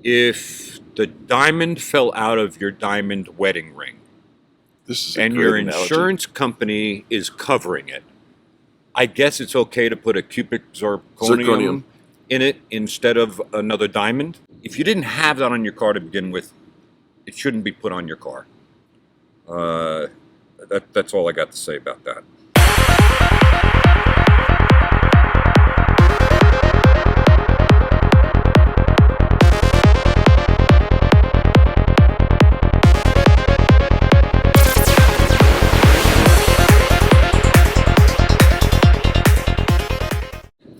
If the diamond fell out of your diamond wedding ring This is a and great your analogy. insurance company is covering it, I guess it's okay to put a cubic zirconium in it instead of another diamond. If you didn't have that on your car to begin with, it shouldn't be put on your car. That's all I got to say about that.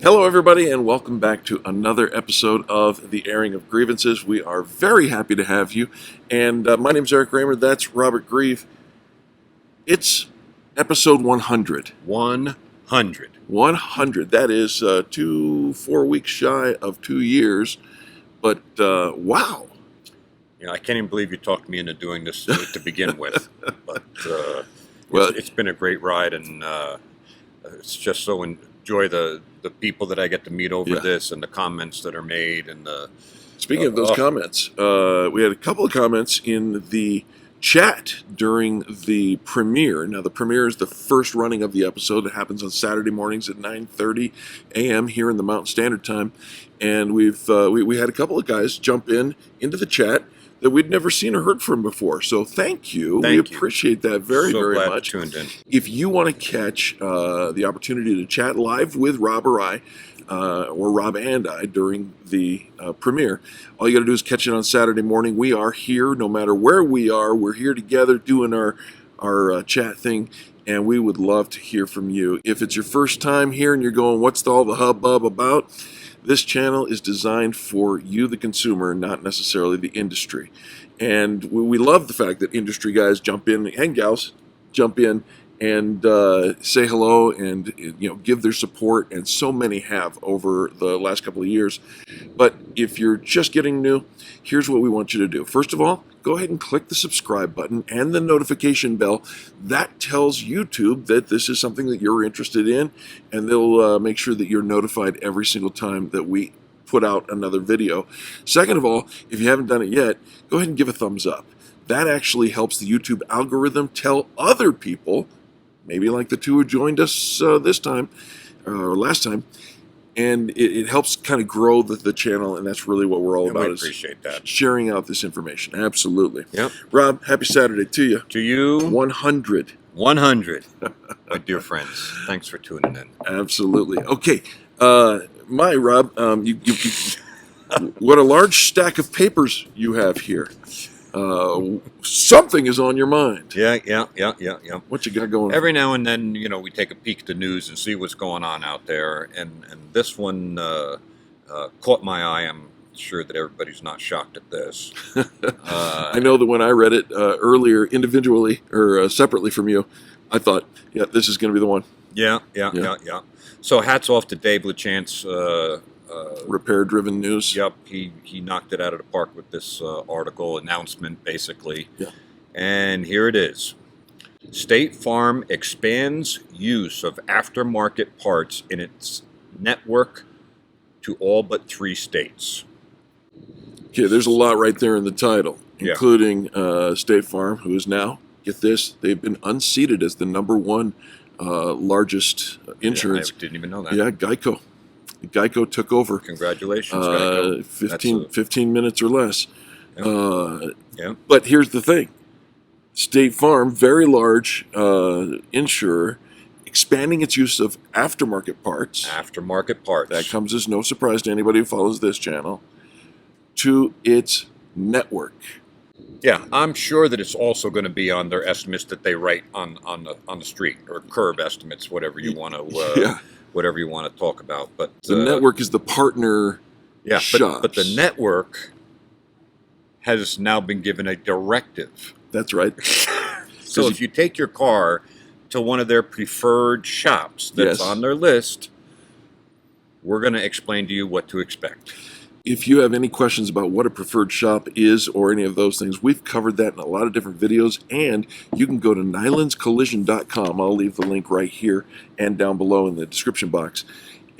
Hello, everybody, and welcome back to another episode of the Airing of Grievances. We are very happy to have you, and my name's Eric Reamer. That's Robert Grieve. It's episode 100. 100. 100. That is 4 weeks shy of 2 years, but wow. You know, I can't even believe you talked me into doing this to begin with. But Well, it's been a great ride, and it's just so enjoy the people that I get to meet over this and the comments that are made. And speaking of those comments, we had a couple of comments in the chat during the premiere. Now, the premiere is the first running of the episode. It happens on Saturday mornings at 9:30 a.m. here in the Mountain Standard Time, and we had a couple of guys jump into the chat that we'd never seen or heard from before. So thank you. We appreciate that very much. Tuned in. If you want to catch the opportunity to chat live with Rob or I, or Rob and I during the premiere, all you got to do is catch it on Saturday morning. We are here no matter where we are. We're here together doing our chat thing, and we would love to hear from you. If it's your first time here and you're going, what's all the hubbub about? This channel is designed for you, the consumer, not necessarily the industry. And we love the fact that industry guys jump in, and gals jump in, and say hello and give their support, and so many have over the last couple of years. But if you're just getting new, here's what we want you to do. First of all, go ahead and click the subscribe button and the notification bell. That tells YouTube that this is something that you're interested in, and they'll make sure that you're notified every single time that we put out another video. Second of all, if you haven't done it yet, go ahead and give a thumbs up. That actually helps the YouTube algorithm tell other people, maybe like the two who joined us this time, or last time, and it helps kind of grow the channel, and that's really what we're all about. We appreciate that. Sharing out this information. Absolutely. Yep. Rob, happy Saturday to you. To you. 100. 100. My dear friends, thanks for tuning in. Absolutely. Okay. Rob, what a large stack of papers you have here. Something is on your mind. Yeah. What you got going on? Every now and then, we take a peek at the news and see what's going on out there. And this one caught my eye. I'm sure that everybody's not shocked at this. I know that when I read it earlier, individually or separately from you, I thought, yeah, this is going to be the one. Yeah. So hats off to Dave LaChance. Repair-driven news. Yep, he knocked it out of the park with this article announcement, basically. Yeah. And here it is. State Farm expands use of aftermarket parts in its network to all but 3 states. Okay, there's a lot right there in the title, including State Farm, who is now, get this, they've been unseated as the #1 largest insurance. I didn't even know that. Yeah, Geico. Geico took over. Congratulations, Geico. 15 minutes or less. Yeah. But here's the thing. State Farm, very large insurer, expanding its use of aftermarket parts. Aftermarket parts. That comes as no surprise to anybody who follows this channel. To its network. Yeah, I'm sure that it's also going to be on their estimates that they write on the street, or curb estimates, whatever you want to whatever you want to talk about. But the network is the partner shops. But the network has now been given a directive. That's right. So if you take your car to one of their preferred shops that's on their list, we're going to explain to you what to expect. If you have any questions about what a preferred shop is or any of those things, we've covered that in a lot of different videos, and you can go to nylonscollision.com. I'll leave the link right here and down below in the description box.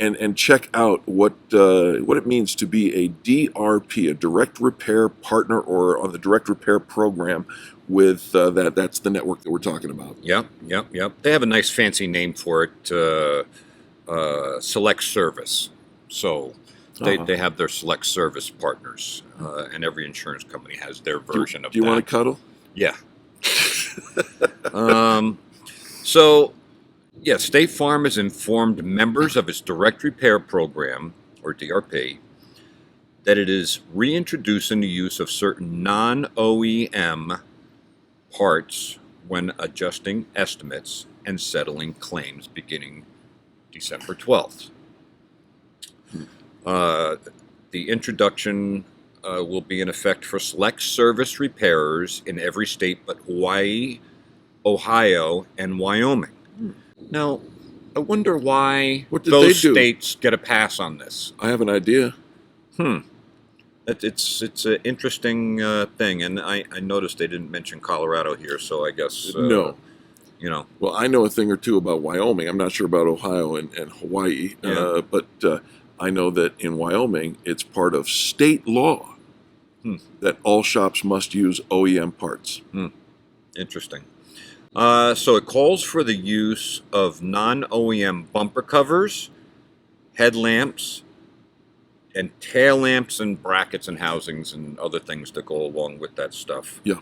and check out what it means to be a DRP, a direct repair partner, or on the direct repair program with that's the network that we're talking about. Yep. They have a nice fancy name for it, select service. So they have their select service partners, and every insurance company has their version of that. Do you want to cuddle? Yeah. So, yeah, State Farm has informed members of its direct repair program, or DRP, that it is reintroducing the use of certain non-OEM parts when adjusting estimates and settling claims beginning December 12th. The introduction will be in effect for select service repairers in every state but Hawaii, Ohio, and Wyoming. Now, I wonder why those states get a pass on this. I have an idea. It's an interesting thing, and I noticed they didn't mention Colorado here, so I guess no. Well, I know a thing or two about Wyoming. I'm not sure about Ohio and Hawaii, but I know that in Wyoming, it's part of state law that all shops must use OEM parts. Interesting. So it calls for the use of non-OEM bumper covers, headlamps, and tail lamps and brackets and housings and other things that go along with that stuff. Yeah.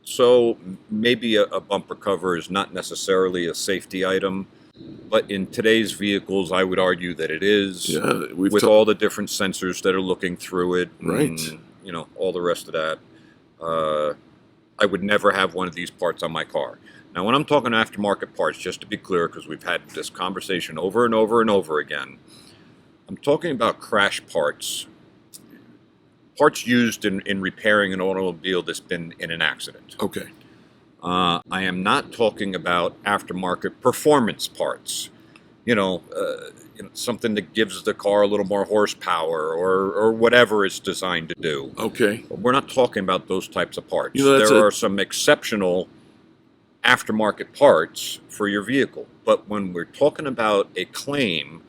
So maybe a bumper cover is not necessarily a safety item, but in today's vehicles, I would argue that it is. Yeah, with all the different sensors that are looking through it, right? And, all the rest of that. I would never have one of these parts on my car. Now, when I'm talking aftermarket parts, just to be clear, because we've had this conversation over and over and over again, I'm talking about crash parts. Parts used in repairing an automobile that's been in an accident. Okay. I am not talking about aftermarket performance parts. Something that gives the car a little more horsepower or whatever it's designed to do. Okay. But we're not talking about those types of parts. There are some exceptional aftermarket parts for your vehicle. But when we're talking about a claim,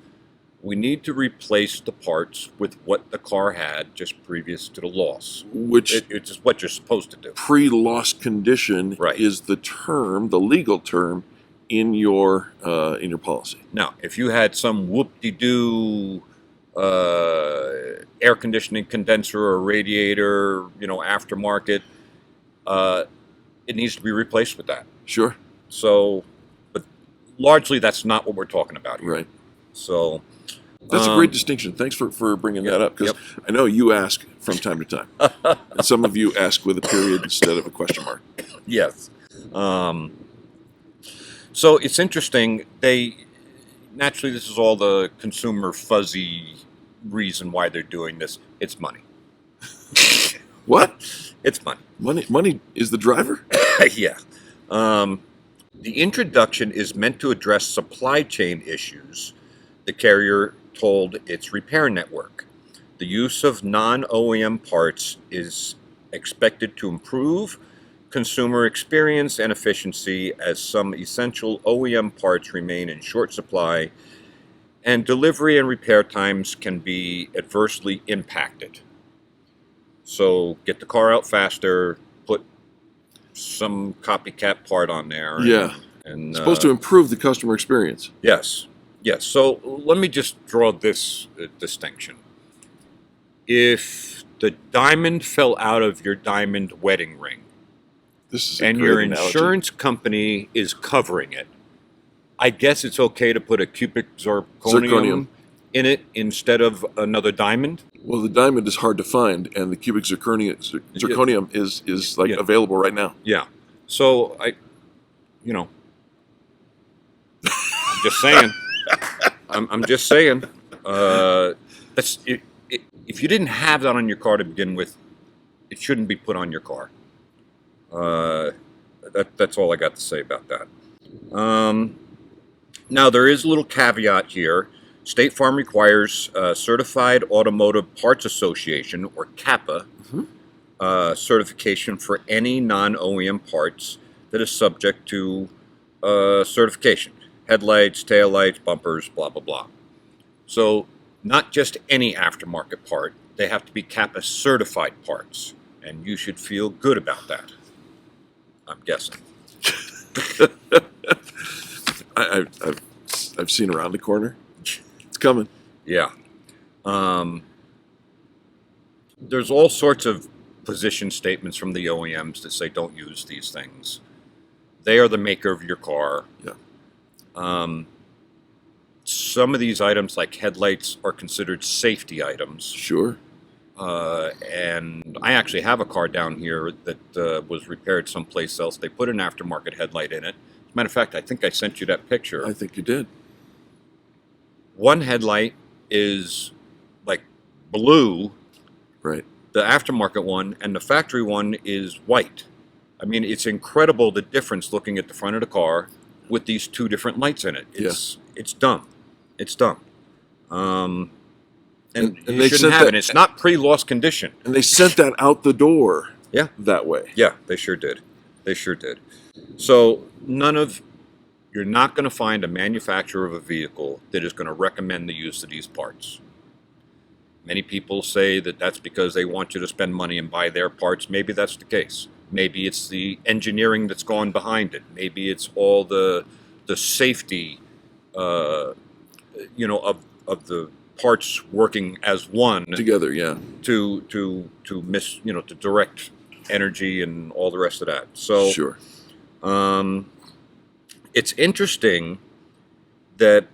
we need to replace the parts with what the car had just previous to the loss. Which it's just what you're supposed to do. Pre-loss condition Right. is the term, the legal term, in your policy. Now, if you had some whoop-de-doo air conditioning condenser or radiator, aftermarket, it needs to be replaced with that. Sure. So, but largely that's not what we're talking about here. Right. So that's a great distinction. Thanks for bringing that up, because I know you ask from time to time, and some of you ask with a period instead of a question mark. Yes. So it's interesting. Naturally, this is all the consumer fuzzy reason why they're doing this. It's money. What? It's money. Money is the driver? Yeah. The introduction is meant to address supply chain issues, the carrier told its repair network. The use of non-OEM parts is expected to improve consumer experience and efficiency as some essential OEM parts remain in short supply and delivery and repair times can be adversely impacted. So get the car out faster, put some copycat part on there. Yeah. And supposed to improve the customer experience. Yes. So let me just draw this distinction. If the diamond fell out of your diamond wedding ring, this is a and great your analogy. insurance company is covering it, I guess it's okay to put a cubic zirconium in it instead of another diamond. Well, the diamond is hard to find, and the cubic zirconium is like available right now. Yeah. So I'm just saying. I'm just saying. That's if you didn't have that on your car to begin with, it shouldn't be put on your car. That's all I got to say about that. Now, there is a little caveat here. State Farm requires Certified Automotive Parts Association, or CAPA, certification for any non-OEM parts that is subject to certification. headlights, taillights, bumpers, blah, blah, blah. So not just any aftermarket part, they have to be CAPA certified parts. And you should feel good about that, I'm guessing. I've seen around the corner. It's coming. Yeah. There's all sorts of position statements from the OEMs that say don't use these things. They are the maker of your car. Yeah. Some of these items, like headlights, are considered safety items. Sure. And I actually have a car down here that was repaired someplace else. They put an aftermarket headlight in it. As a matter of fact, I think I sent you that picture. I think you did. One headlight is like blue, right? The aftermarket one, and the factory one is white. I mean, it's incredible the difference looking at the front of the car with these two different lights in it. It's dumb. It's dumb. And you shouldn't have it. It's not pre-loss condition. And they sent that out the door. Yeah. That way. Yeah, they sure did. They sure did. So you're not going to find a manufacturer of a vehicle that is going to recommend the use of these parts. Many people say that that's because they want you to spend money and buy their parts. Maybe that's the case. Maybe it's the engineering that's gone behind it. Maybe it's all the safety, of the parts working as one together, yeah, to direct energy and all the rest of that. So sure. It's interesting that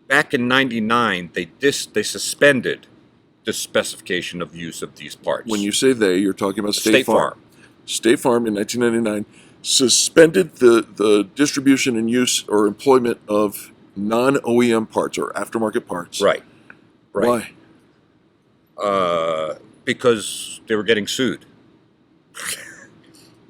back in '99 they suspended the specification of use of these parts. When you say they, you're talking about State Farm. State Farm in 1999 suspended the distribution and use or employment of non-OEM parts or aftermarket parts. Right. Why? Because they were getting sued.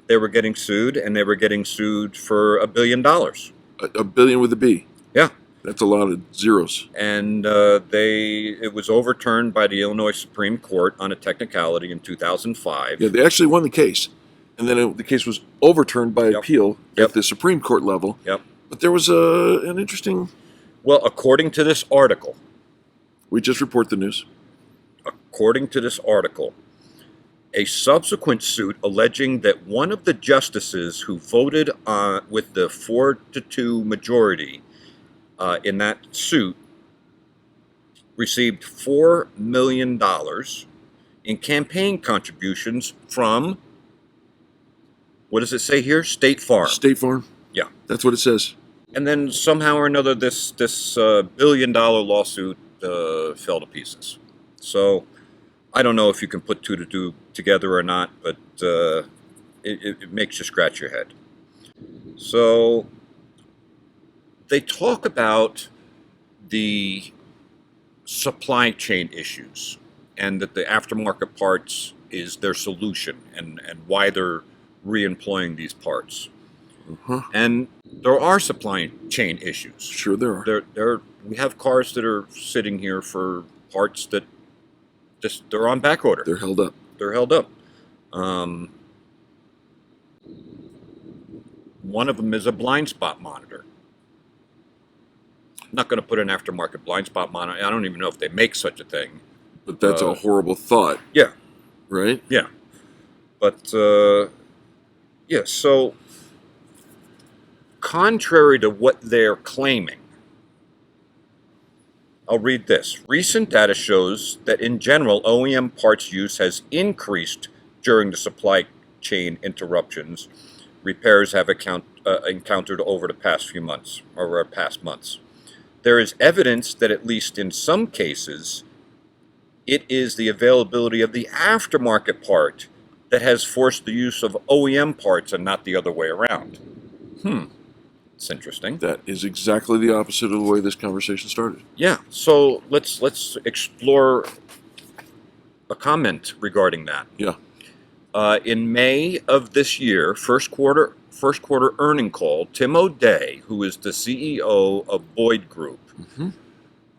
They were getting sued, and they were getting sued for $1 billion. A billion with a B. Yeah. That's a lot of zeros. And it was overturned by the Illinois Supreme Court on a technicality in 2005. Yeah, they actually won the case. And then the case was overturned by appeal at the Supreme Court level. Yep. But there was an interesting... Well, according to this article... We just report the news. According to this article, a subsequent suit alleging that one of the justices who voted with the 4-2 majority in that suit received $4 million in campaign contributions from, what does it say here? State Farm. State Farm? Yeah. That's what it says. And then somehow or another, this $1 billion lawsuit fell to pieces. So I don't know if you can put two to two together or not, but it makes you scratch your head. So they talk about the supply chain issues and that the aftermarket parts is their solution and why they're re-employing these parts. Uh-huh. And there are supply chain issues. Sure there are. We have cars that are sitting here for parts that they're on back order. They're held up. They're held up. One of them is a blind spot monitor. I'm not going to put an aftermarket blind spot monitor. I don't even know if they make such a thing. But that's a horrible thought. Yeah. Right? Yeah. But, yeah, so contrary to what they're claiming, I'll read this. Recent data shows that in general, OEM parts use has increased during the supply chain interruptions repairs have encountered over the past few months, or past months. There is evidence that at least in some cases, it is the availability of the aftermarket part that has forced the use of OEM parts and not the other way around. It's interesting. That is exactly the opposite of the way this conversation started. Yeah, so let's explore a comment regarding that. Yeah. In May of this year, first quarter earning call, Tim O'Day, who is the CEO of Boyd Group,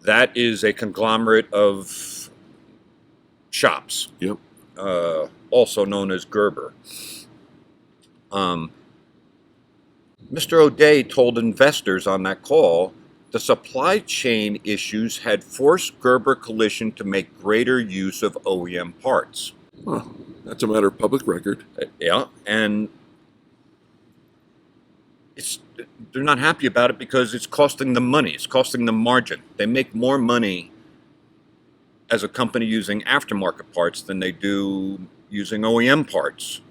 that is a conglomerate of shops. Yep. Also known as Gerber. Mr. O'Day told investors on that call the supply chain issues had forced Gerber Collision to make greater use of OEM parts. Well, that's a matter of public record. Yeah, and they're not happy about it because it's costing them money. It's costing them margin. They make more money as a company using aftermarket parts than they do using OEM parts.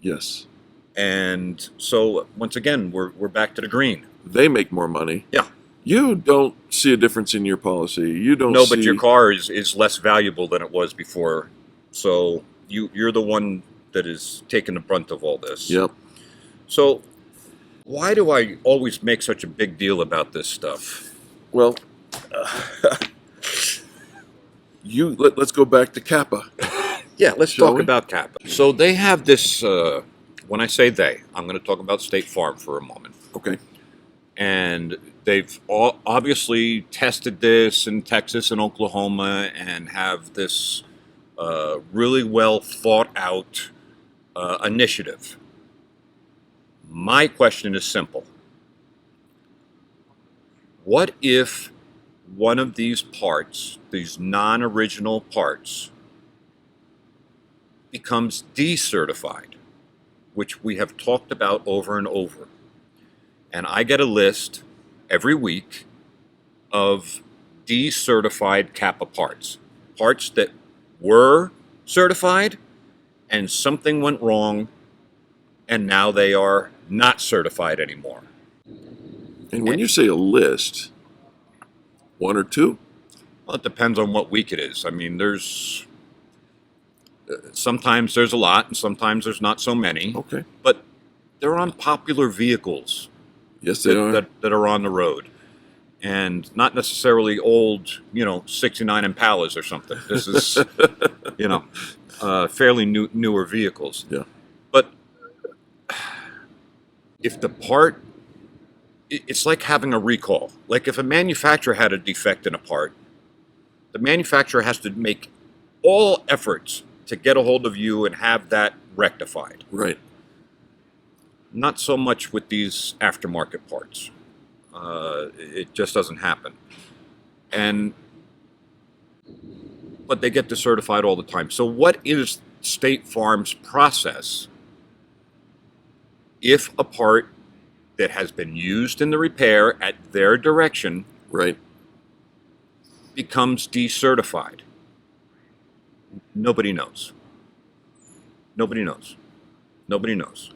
Yes. And so, once again, we're back to the green. They make more money. Yeah. You don't see a difference in your policy. You don't No, see... but your car is less valuable than it was before. So you're the one that is taking the brunt of all this. Yep. So why do I always make such a big deal about this stuff? Well, let's go back to CAPA. Yeah, let's Shall talk we? about CAPA. So they have this, when I say they, I'm going to talk about State Farm for a moment. Okay. And they've obviously tested this in Texas and Oklahoma and have this really well thought out initiative. My question is simple. What if one of these parts, these non-original parts, becomes de-certified, which we have talked about over and over? And I get a list every week of de-certified CAPA parts. Parts that were certified and something went wrong and now they are not certified anymore. And when you say a list, one or two? Well, it depends on what week it is. I mean, there's sometimes there's a lot and sometimes there's not so many. Okay. But they're on popular vehicles. Yes, they are. That are on the road. And not necessarily old, 69 Impalas or something. This is, fairly newer vehicles. Yeah. But if the part, it's like having a recall. Like if a manufacturer had a defect in a part, the manufacturer has to make all efforts to get a hold of you and have that rectified. Right. Not so much with these aftermarket parts. It just doesn't happen. But they get decertified all the time. So what is State Farm's process if a part that has been used in the repair at their direction Right. becomes decertified? Nobody knows. Nobody knows. Nobody knows.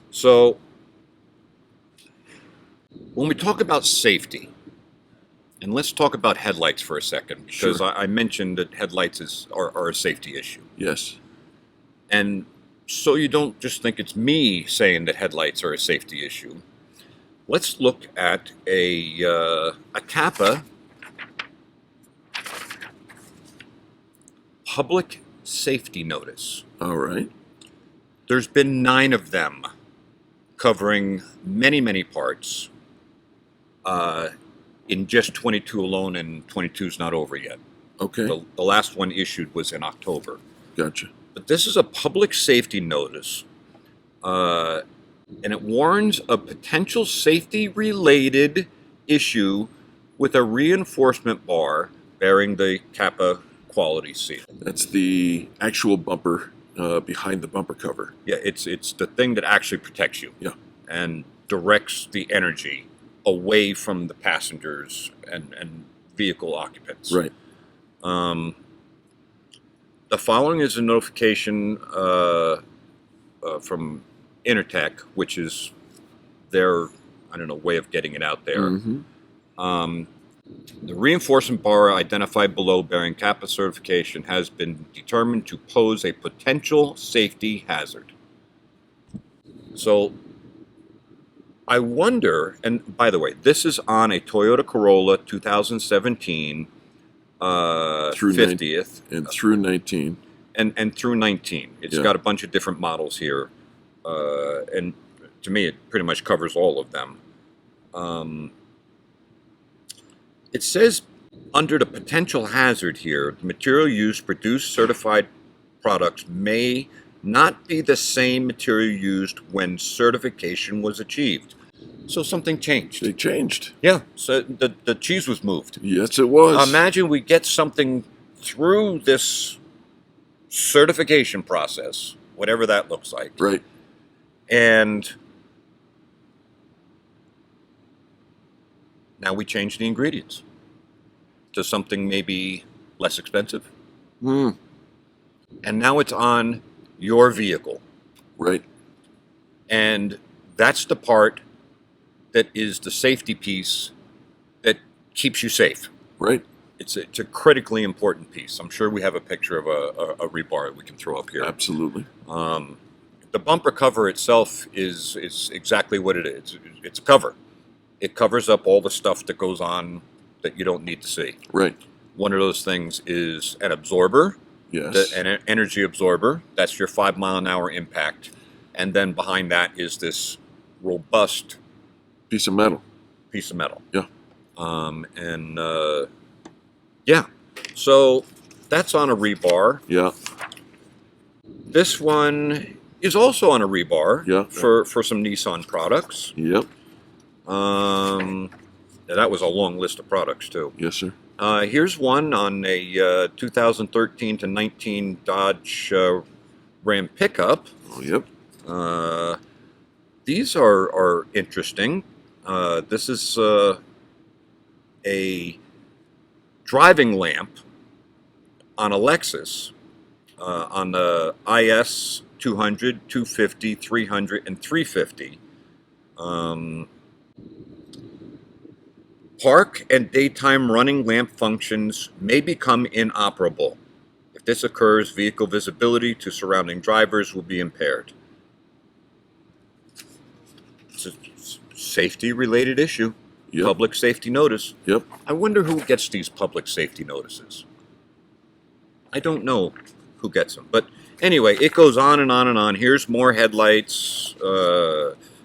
So when we talk about safety, and let's talk about headlights for a second, because Sure. I mentioned that headlights are a safety issue. Yes. And so you don't just think it's me saying that headlights are a safety issue. Let's look at a CAPA public safety notice. All right. There's been 9 of them covering many, many parts in just 22 alone, and 22 is not over yet. Okay. The last one issued was in October. Gotcha. But this is a public safety notice, and it warns of potential safety-related issue with a reinforcement bar bearing the CAPA quality seal. That's the actual bumper behind the bumper cover. Yeah, it's the thing that actually protects you. Yeah. And directs the energy away from the passengers and vehicle occupants. Right. The following is a notification from Intertech, which is their, way of getting it out there. Mm-hmm. The reinforcement bar identified below bearing CAPA certification has been determined to pose a potential safety hazard. So I wonder, and by the way, this is on a Toyota Corolla 2017 Through 50th. And through 19. And through 19. It's got a bunch of different models here. And to me, it pretty much covers all of them. It says under the potential hazard here, the material used to produce certified products may not be the same material used when certification was achieved. So something changed. They changed. Yeah, so the cheese was moved. Yes, it was. Imagine we get something through this certification process, whatever that looks like. Right. And now we change the ingredients to something maybe less expensive. Mm. And now it's on your vehicle. Right. And that's the part that is the safety piece that keeps you safe. Right. It's a critically important piece. I'm sure we have a picture of a rebar that we can throw up here. Absolutely. The bumper cover itself is exactly what it is. It's a cover. It covers up all the stuff that goes on that you don't need to see. Right. One of those things is an absorber, Yes. an energy absorber. That's your 5 mile an hour impact. And then behind that is this robust Piece of metal. Yeah. Yeah. So that's on a rebar. Yeah. This one is also on a rebar. Yeah. For some Nissan products. Yep. That was a long list of products too. Yes, sir. Here's one on a 2013 to 19 Dodge Ram pickup. Oh, yep. These are interesting. This is a driving lamp on a Lexus on the IS 200, 250, 300, and 350. Park and daytime running lamp functions may become inoperable. If this occurs, vehicle visibility to surrounding drivers will be impaired. It's a safety-related issue. Yep. Public safety notice. Yep. I wonder who gets these public safety notices. I don't know who gets them. But anyway, it goes on and on and on. Here's more headlights,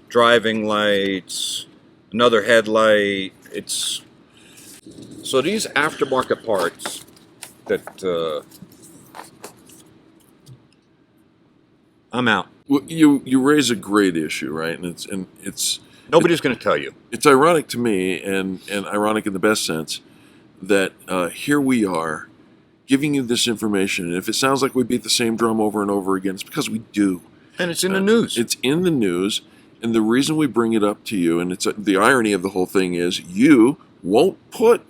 driving lights, another headlight. So these aftermarket parts that I'm out. Well, you raise a great issue, right? And it's Nobody's going to tell you. It's ironic to me, and ironic in the best sense, that here we are giving you this information. And if it sounds like we beat the same drum over and over again, it's because we do. And it's in the news. It's in the news. And the reason we bring it up to you, and it's the irony of the whole thing is you won't put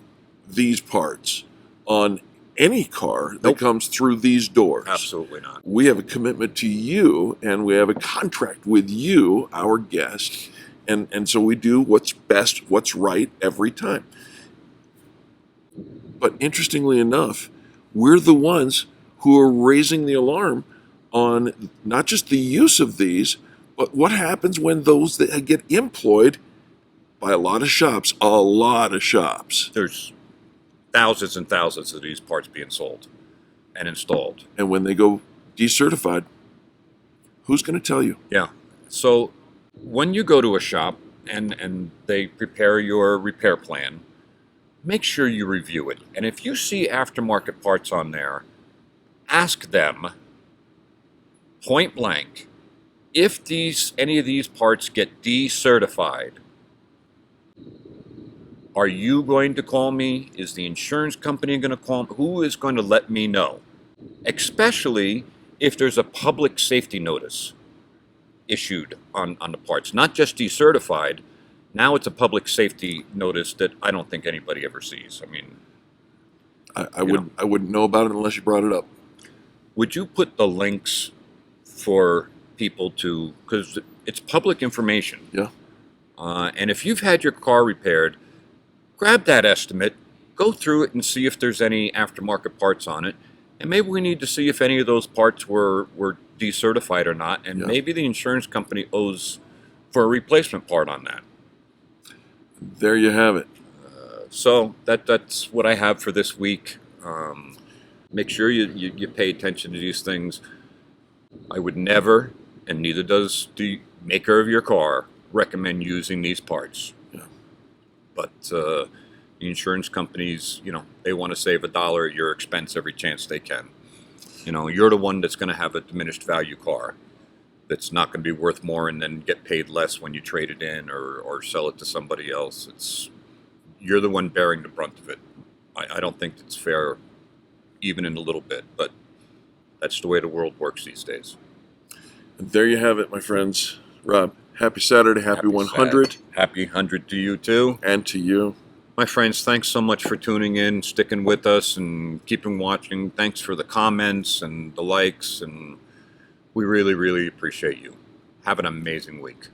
these parts on any car that comes through these doors. Absolutely not. We have a commitment to you, and we have a contract with you, our guest. And so we do what's best, what's right every time. But interestingly enough, we're the ones who are raising the alarm on not just the use of these, but what happens when those that get employed by a lot of shops. There's thousands and thousands of these parts being sold and installed. And when they go de-certified, who's going to tell you? Yeah. So when you go to a shop and they prepare your repair plan, make sure you review it. And if you see aftermarket parts on there, ask them point blank, if any of these parts get de-certified, are you going to call me? Is the insurance company going to call me? Who is going to let me know? Especially if there's a public safety notice issued on the parts, not just de-certified. Now it's a public safety notice that I don't think anybody ever sees. I mean, I wouldn't know about it unless you brought it up. Would you put the links for people to, because it's public information. Yeah. And if you've had your car repaired, grab that estimate, go through it and see if there's any aftermarket parts on it. And maybe we need to see if any of those parts were de-certified or not. And maybe the insurance company owes for a replacement part on that. There you have it. So that's what I have for this week. Make sure you pay attention to these things. I would never, and neither does the maker of your car, recommend using these parts. Yeah. But the insurance companies, they want to save $1 at your expense every chance they can. You're the one that's going to have a diminished value car. that's not going to be worth more and then get paid less when you trade it in or sell it to somebody else. You're the one bearing the brunt of it. I don't think it's fair, even in a little bit, but that's the way the world works these days. And there you have it, my friends. Rob, happy Saturday, happy 100. Happy 100 to you too. And to you. My friends, thanks so much for tuning in, sticking with us, and keeping watching. Thanks for the comments and the likes, and we really, really appreciate you. Have an amazing week.